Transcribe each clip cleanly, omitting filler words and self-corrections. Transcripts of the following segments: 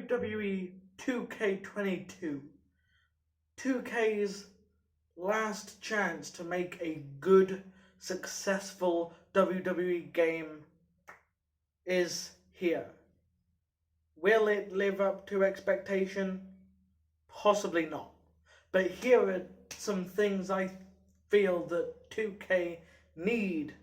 WWE 2K22. 2K's last chance to make a good, successful WWE game is here. Will it live up to expectation? Possibly not. But here are some things I feel that 2K need,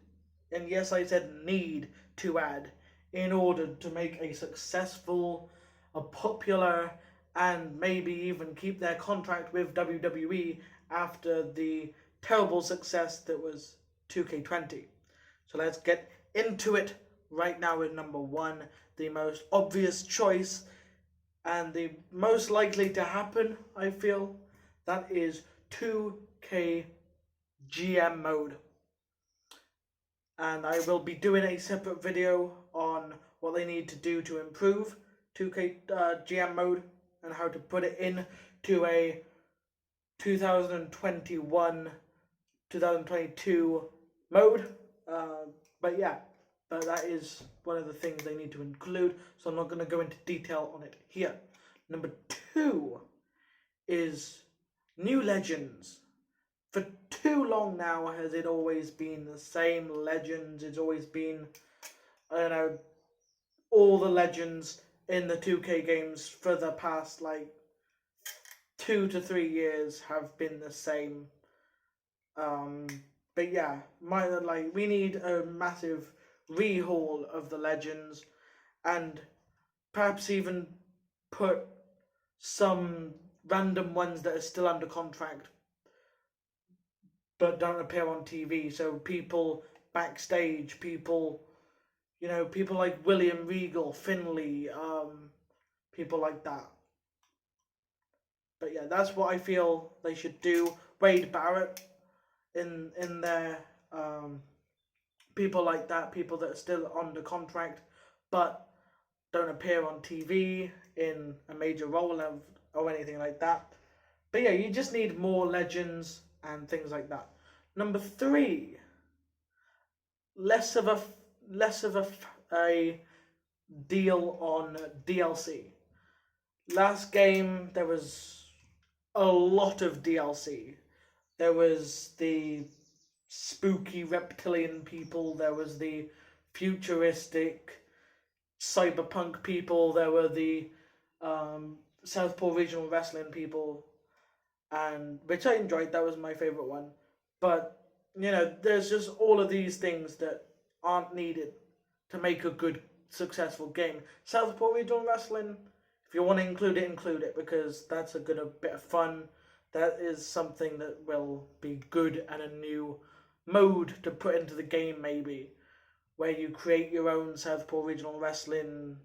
and yes, I said need, to add in order to make a successful, a popular, and maybe even keep their contract with WWE after the terrible success that was 2K20. So let's get into it right now with number one, the most obvious choice and the most likely to happen, I feel, that is 2K GM mode. And I will be doing a separate video on what they need to do to improve 2K GM mode and how to put it in to a 2021-2022 mode. But that is one of the things they need to include, so I'm not going to go into detail on it here. Number two is new legends. For too long now has it always been the same legends. It's always been, I don't know, all the legends in the 2K games for the past 2 to 3 years have been the same. But yeah, we need a massive rehaul of the legends, and perhaps even put some random ones that are still under contract but don't appear on TV. So people backstage, people like William Regal, Finlay, people like that. But yeah, that's what I feel they should do. Wade Barrett in their people like that, people that are still under contract but don't appear on TV in a major role or anything like that. But yeah, you just need more legends and things like that. Number three, less of a deal on DLC. Last game there was a lot of DLC. There was the spooky reptilian people, there was the futuristic cyberpunk people, there were the Southpaw Regional Wrestling people, and which I enjoyed. That was my favorite one. But there's just all of these things that aren't needed to make a good, successful game. Southpaw Regional Wrestling, if you want to include it, because that's a bit of fun. That is something that will be good and a new mode to put into the game, maybe, where you create your own Southpaw Regional Wrestling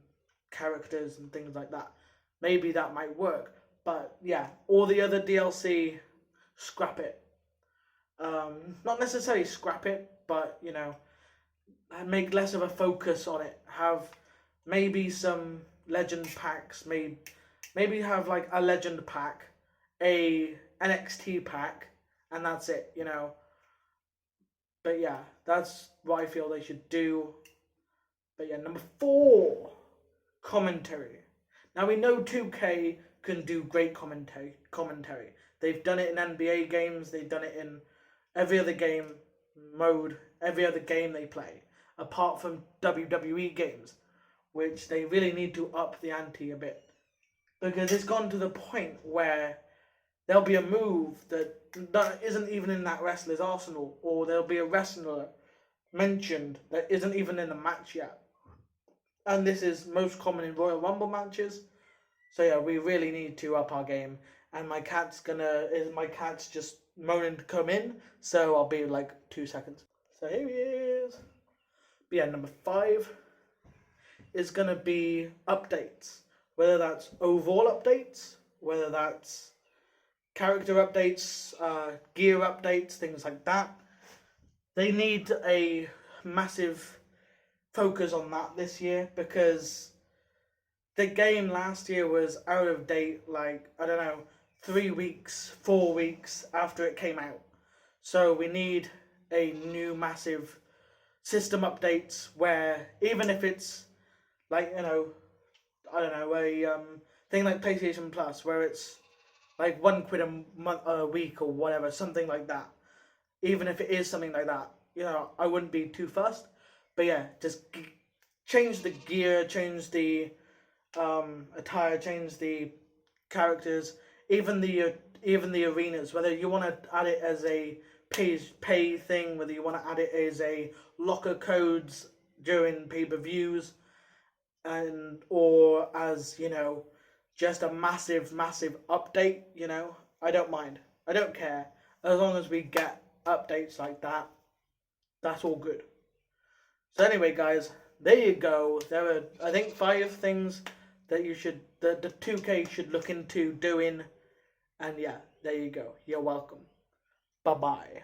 characters and things like that. Maybe that might work. But yeah, all the other DLC, scrap it. Not necessarily scrap it, but make less of a focus on it. Have maybe some legend packs. Maybe have like a legend pack, a NXT pack, and that's it. But yeah, that's what I feel they should do. But yeah, number four, commentary. Now we know 2K can do great commentary. They've done it in NBA games. They've done it in every other game mode, every other game they play, apart from WWE games, which they really need to up the ante a bit, because it's gone to the point where there'll be a move that isn't even in that wrestler's arsenal, or there'll be a wrestler mentioned that isn't even in the match yet. And this is most common in Royal Rumble matches. So yeah, we really need to up our game. And my cat's just moaning to come in, so I'll be like 2 seconds. So here he is. But yeah, number five is gonna be updates. Whether that's overall updates, whether that's character updates, gear updates, things like that. They need a massive focus on that this year, because the game last year was out of date, 3 weeks, 4 weeks after it came out. So we need a new massive system updates where, even if it's I don't know, a thing like PlayStation Plus where it's like £1 a week or whatever, something like that. Even if it is something like that, I wouldn't be too fussed. But yeah, just change the gear, change the attire, change the characters, even the arenas. Whether you want to add it as a pay thing, whether you want to add it as a locker codes during pay-per-views, and or as just a massive update. I don't mind. I don't care as long as we get updates like that. That's all good. So anyway, guys, there you go. There are, I think, 5 things that the 2K should look into doing. And yeah, there you go. You're welcome. Bye bye.